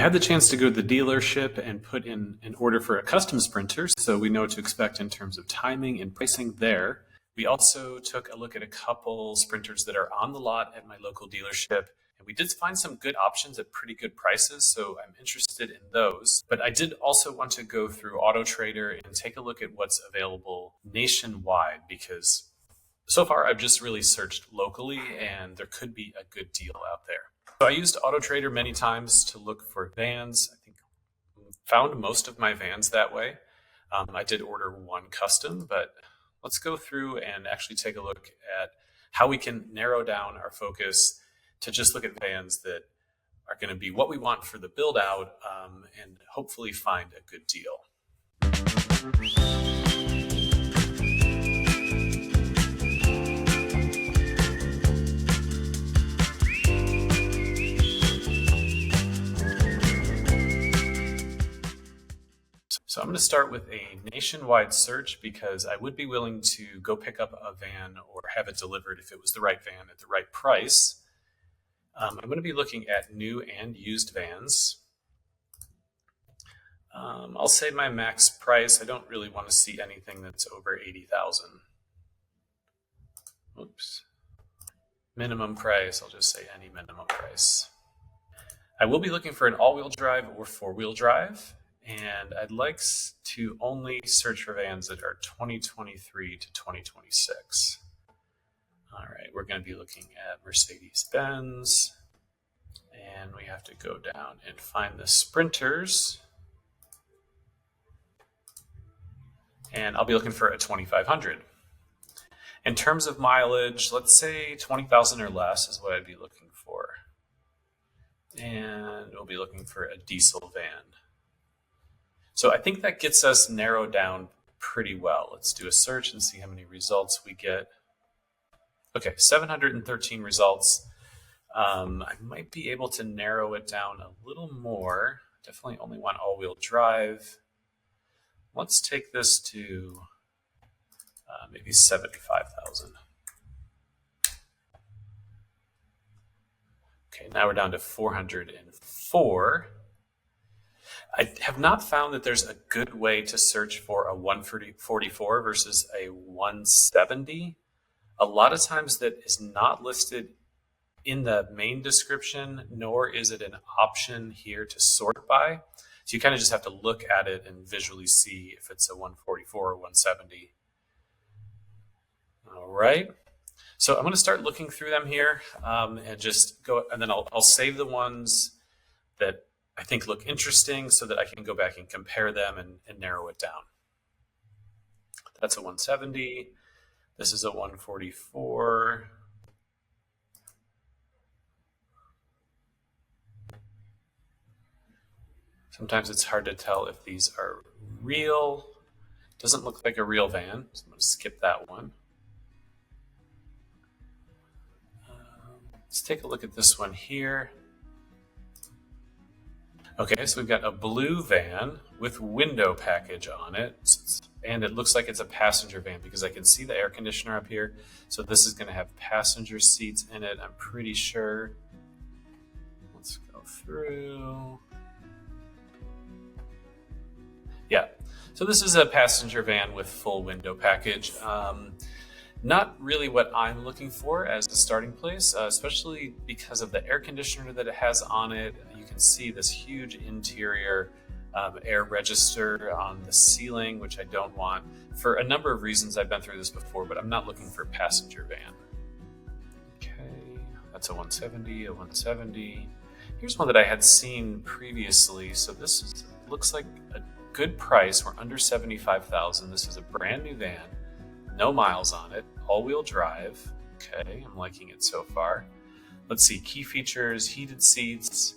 had the chance to go to the dealership and put in an order for a custom sprinter, so we know what to expect in terms of timing and pricing there. We also took a look at a couple sprinters that are on the lot at my local dealership, and we did find some good options at pretty good prices, so I'm interested in those. But I did also want to go through AutoTrader and take a look at what's available nationwide, because so far I've just really searched locally and there could be a good deal out there. So I used AutoTrader many times to look for vans. I think found most of my vans that way. I did order one custom, but let's go through and actually take a look at how we can narrow down our focus to just look at vans that are going to be what we want for the build out, and hopefully find a good deal. So I'm going to start with a nationwide search because I would be willing to go pick up a van or have it delivered if it was the right van at the right price. I'm going to be looking at new and used vans. I'll say my max price. I don't really want to see anything that's over $80,000. Oops. Minimum price, I'll just say any minimum price. I will be looking for an all-wheel drive or four-wheel drive. And I'd like to only search for vans that are 2023 to 2026. All right, we're going to be looking at Mercedes-Benz. And we have to go down and find the Sprinters. And I'll be looking for a 2500. In terms of mileage, let's say 20,000 or less is what I'd be looking for. And we'll be looking for a diesel van. So I think that gets us narrowed down pretty well. Let's do a search and see how many results we get. Okay, 713 results. I might be able to narrow it down a little more. Definitely only want all-wheel drive. Let's take this to maybe 75,000. Okay, now we're down to 404. I have not found that there's a good way to search for a 144 versus a 170. A lot of times that is not listed in the main description, nor is it an option here to sort by. So you kind of just have to look at it and visually see if it's a 144 or 170. All right. So I'm going to start looking through them here, and just go, and then I'll save the ones that I think look interesting so that I can go back and compare them and narrow it down. That's a 170. This is a 144. Sometimes it's hard to tell if these are real. Doesn't look like a real van, so I'm going to skip that one. Let's take a look at this one here. Okay, so we've got a blue van with window package on it, and it looks like it's a passenger van because I can see the air conditioner up here. So this is going to have passenger seats in it, I'm pretty sure. Let's go through. Yeah, so this is a passenger van with full window package. Not really what I'm looking for as a starting place, especially because of the air conditioner that it has on it. You can see this huge interior air register on the ceiling, which I don't want for a number of reasons. I've been through this before, but I'm not looking for a passenger van. Okay, that's a 170, a 170. Here's one that I had seen previously. So this looks like a good price. We're under 75,000. This is a brand new van. No miles on it, all-wheel drive. Okay, I'm liking it so far. Let's see, key features, heated seats,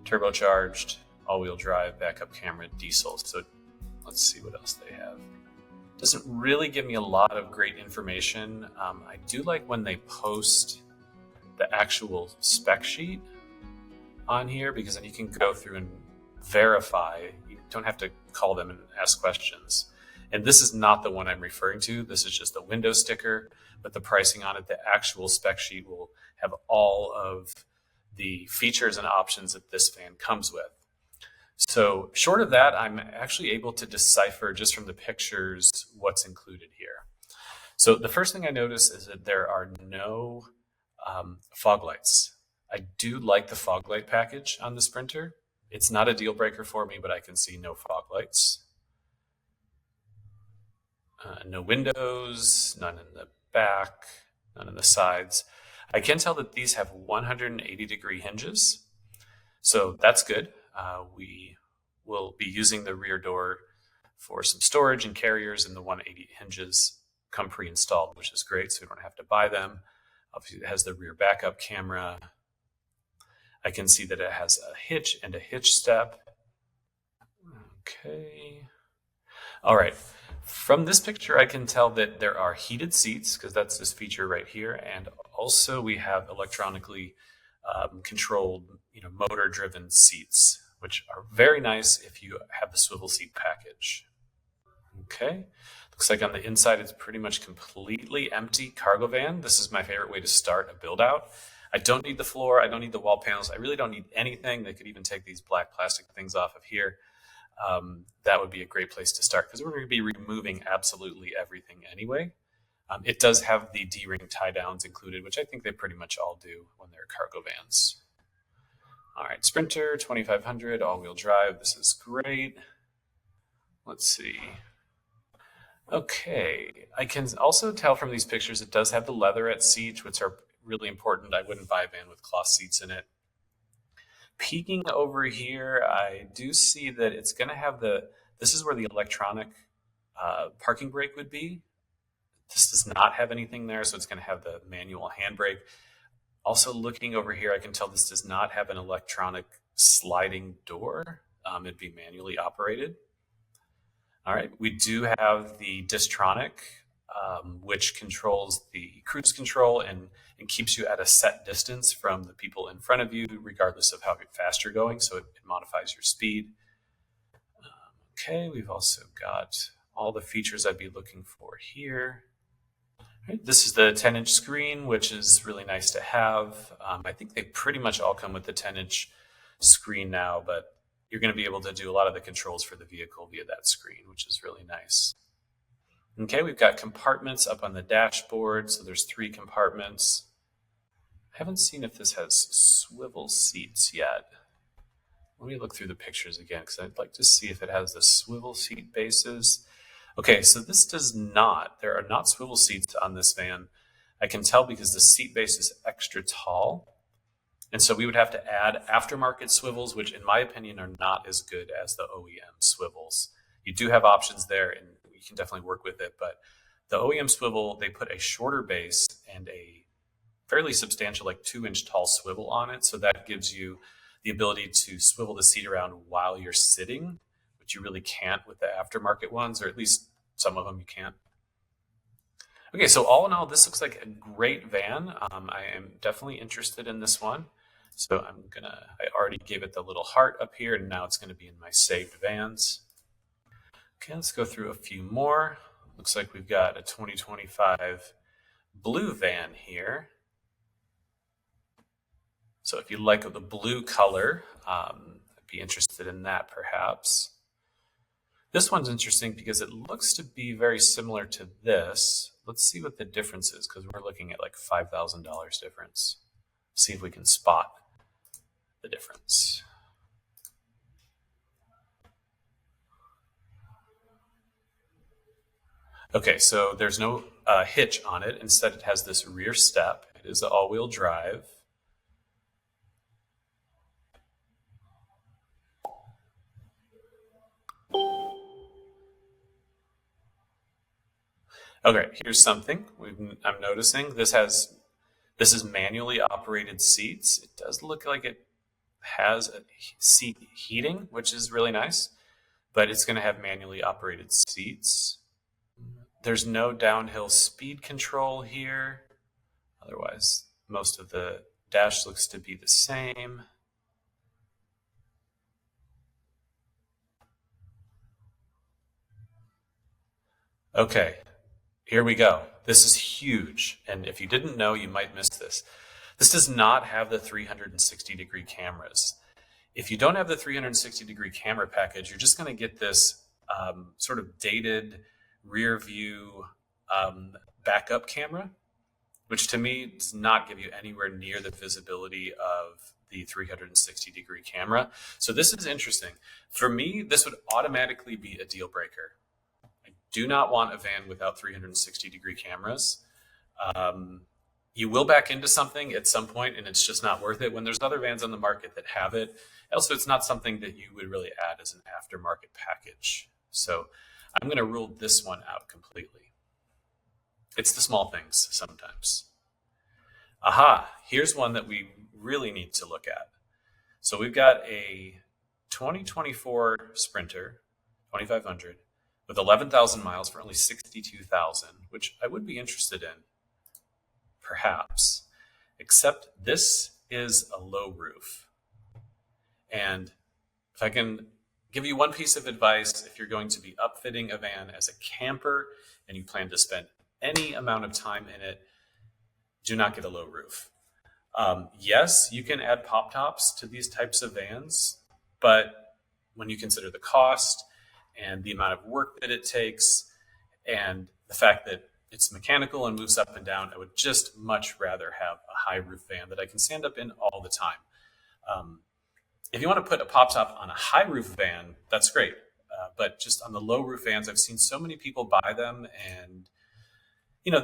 turbocharged, all-wheel drive, backup camera, diesel. So let's see what else they have. Doesn't really give me a lot of great information. I do like when they post the actual spec sheet on here, because then you can go through and verify. You don't have to call them and ask questions. And this is not the one I'm referring to. This is just a window sticker, but the pricing on it, the actual spec sheet will have all of the features and options that this van comes with. So short of that, I'm actually able to decipher just from the pictures what's included here. So the first thing I notice is that there are no fog lights. I do like the fog light package on the Sprinter. It's not a deal breaker for me, but I can see no fog lights. No windows, none in the back, none in the sides. I can tell that these have 180-degree hinges, so that's good. We will be using the rear door for some storage and carriers, and the 180 hinges come pre-installed, which is great, so we don't have to buy them. Obviously, it has the rear backup camera. I can see that it has a hitch and a hitch step. Okay. All right. From this picture, I can tell that there are heated seats, because that's this feature right here. And also we have electronically controlled, motor-driven seats, which are very nice if you have the swivel seat package. Okay. Looks like on the inside, it's pretty much completely empty cargo van. This is my favorite way to start a build out. I don't need the floor. I don't need the wall panels. I really don't need anything. They could even take these black plastic things off of here. That would be a great place to start, because we're going to be removing absolutely everything anyway. It does have the D-ring tie downs included, which I think they pretty much all do when they're cargo vans. All right, Sprinter 2500 all-wheel drive. This is great. Let's see. Okay, I can also tell from these pictures it does have the leatherette seats, which are really important. I wouldn't buy a van with cloth seats in it. Peeking over here, I do see that it's going to have this is where the electronic parking brake would be. This does not have anything there, so it's going to have the manual handbrake. Also looking over here, I can tell this does not have an electronic sliding door. It'd be manually operated. All right, we do have the Distronic, which controls the cruise control and keeps you at a set distance from the people in front of you, regardless of how fast you're going. So it modifies your speed. Okay, we've also got all the features I'd be looking for here. Right, this is the 10-inch screen, which is really nice to have. I think they pretty much all come with the 10-inch screen now, but you're going to be able to do a lot of the controls for the vehicle via that screen, which is really nice. Okay, we've got compartments up on the dashboard. So there's 3 compartments. I haven't seen if this has swivel seats yet. Let me look through the pictures again, because I'd like to see if it has the swivel seat bases. Okay, so this does not. There are not swivel seats on this van. I can tell because the seat base is extra tall. And so we would have to add aftermarket swivels, which in my opinion are not as good as the OEM swivels. You do have options there, and you can definitely work with it. But the OEM swivel, they put a shorter base and a fairly substantial, like 2-inch tall swivel on it. So that gives you the ability to swivel the seat around while you're sitting, which you really can't with the aftermarket ones, or at least some of them you can't. Okay, so all in all, this looks like a great van. I am definitely interested in this one. So I already gave it the little heart up here, and now it's going to be in my saved vans. Okay, let's go through a few more. Looks like we've got a 2025 blue van here. So if you like the blue color, I'd be interested in that perhaps. This one's interesting because it looks to be very similar to this. Let's see what the difference is, because we're looking at like $5,000 difference. See if we can spot the difference. Okay, so there's no hitch on it. Instead, it has this rear step. It is an all-wheel drive. Okay, here's something I'm noticing. This is manually operated seats. It does look like it has a seat heating, which is really nice, but it's going to have manually operated seats. There's no downhill speed control here. Otherwise, most of the dash looks to be the same. Okay, here we go. This is huge. And if you didn't know, you might miss this. This does not have the 360-degree cameras. If you don't have the 360-degree camera package, you're just going to get this sort of dated rear view backup camera, which to me does not give you anywhere near the visibility of the 360-degree camera. So this is interesting. For me, this would automatically be a deal breaker. I do not want a van without 360-degree cameras. You will back into something at some point, and it's just not worth it when there's other vans on the market that have it. Also, it's not something that you would really add as an aftermarket package. So I'm going to rule this one out completely. It's the small things sometimes. Aha, here's one that we really need to look at. So we've got a 2024 Sprinter 2500 with 11,000 miles for only 62,000, which I would be interested in, perhaps, except this is a low roof. And if I can give you one piece of advice, if you're going to be upfitting a van as a camper and you plan to spend any amount of time in it, do not get a low roof. Yes, you can add pop tops to these types of vans, but when you consider the cost and the amount of work that it takes and the fact that it's mechanical and moves up and down, I would just much rather have a high roof van that I can stand up in all the time. If you want to put a pop top on a high roof van, that's great. But just on the low roof vans, I've seen so many people buy them, and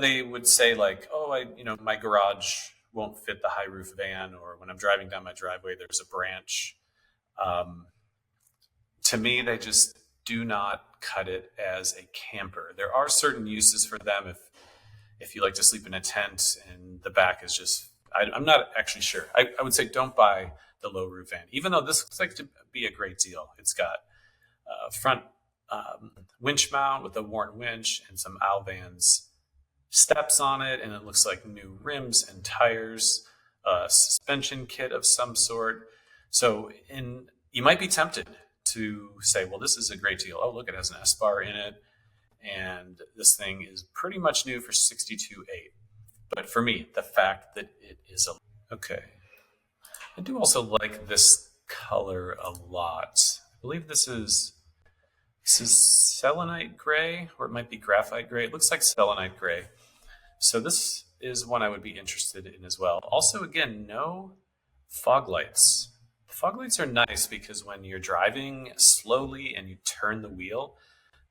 they would say like, oh, my garage won't fit the high roof van, or when I'm driving down my driveway, there's a branch. To me, they just do not cut it as a camper. There are certain uses for them if you like to sleep in a tent and the back is just, I'm not actually sure. I would say don't buy the low roof van, even though this looks like to be a great deal. It's got a front winch mount with a worn winch and some Alvan's steps on it, and it looks like new rims and tires, a suspension kit of some sort. So you might be tempted to say, well, this is a great deal. Oh, look, it has an S-bar in it, and this thing is pretty much new for $62,800. But for me, the fact that it is okay. I do also like this color a lot. I believe this is selenite gray, or it might be graphite gray. It looks like selenite gray. So this is one I would be interested in as well. Also, again, no fog lights. The fog lights are nice because when you're driving slowly and you turn the wheel,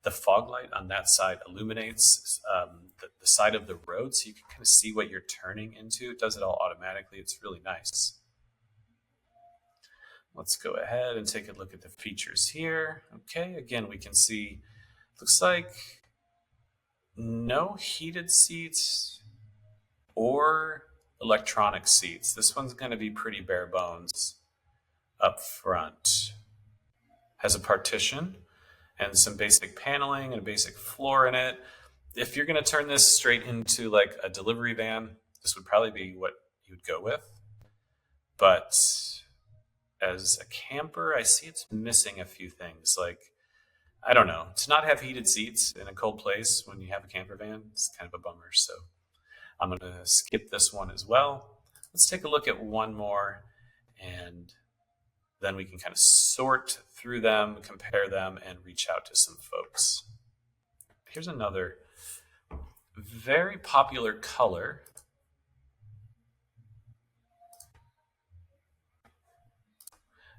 the fog light on that side illuminates the side of the road, so you can kind of see what you're turning into. It does it all automatically. It's really nice. Let's go ahead and take a look at the features here. Okay, again, we can see, looks like no heated seats or electronic seats. This one's going to be pretty bare bones up front. Has a partition and some basic paneling and a basic floor in it. If you're going to turn this straight into like a delivery van, this would probably be what you would go with. But as a camper, I see it's missing a few things. Like, I don't know, to not have heated seats in a cold place when you have a camper van, it's kind of a bummer. So I'm going to skip this one as well. Let's take a look at one more, and then we can kind of sort through them, compare them, and reach out to some folks. Here's another very popular color.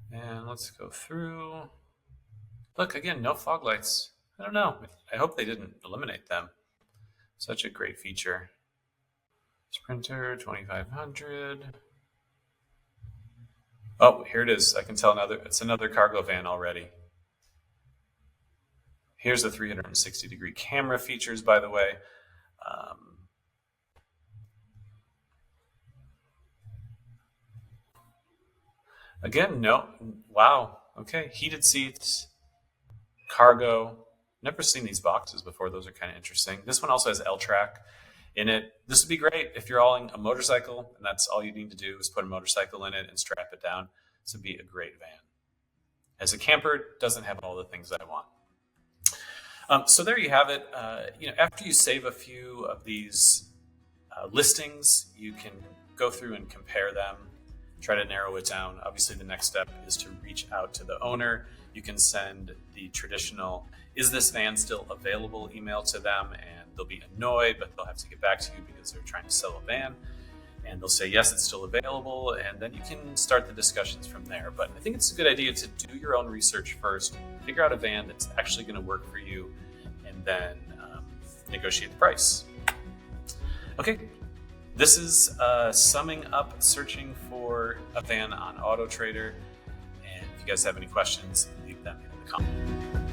And let's go through. Look, again, no fog lights. I don't know. I hope they didn't eliminate them. Such a great feature. Sprinter 2500. Oh, here it is. I can tell it's another cargo van already. Here's the 360-degree camera features, by the way. Again, no. Wow. Okay. Heated seats, cargo. Never seen these boxes before. Those are kind of interesting. This one also has L-Track in it. This would be great if you're hauling a motorcycle, and that's all you need to do is put a motorcycle in it and strap it down. This would be a great van. As a camper, it doesn't have all the things that I want. So there you have it. After you save a few of these listings, you can go through and compare them try to narrow it down. Obviously, the next step is to reach out to the owner. You can send the traditional, "Is this van still available?" email to them, and they'll be annoyed, but they'll have to get back to you because they're trying to sell a van. And they'll say, yes, it's still available. And then you can start the discussions from there. But I think it's a good idea to do your own research first, figure out a van that's actually going to work for you, and then negotiate the price. Okay, this is summing up searching for a van on AutoTrader. And if you guys have any questions, leave them in the comments.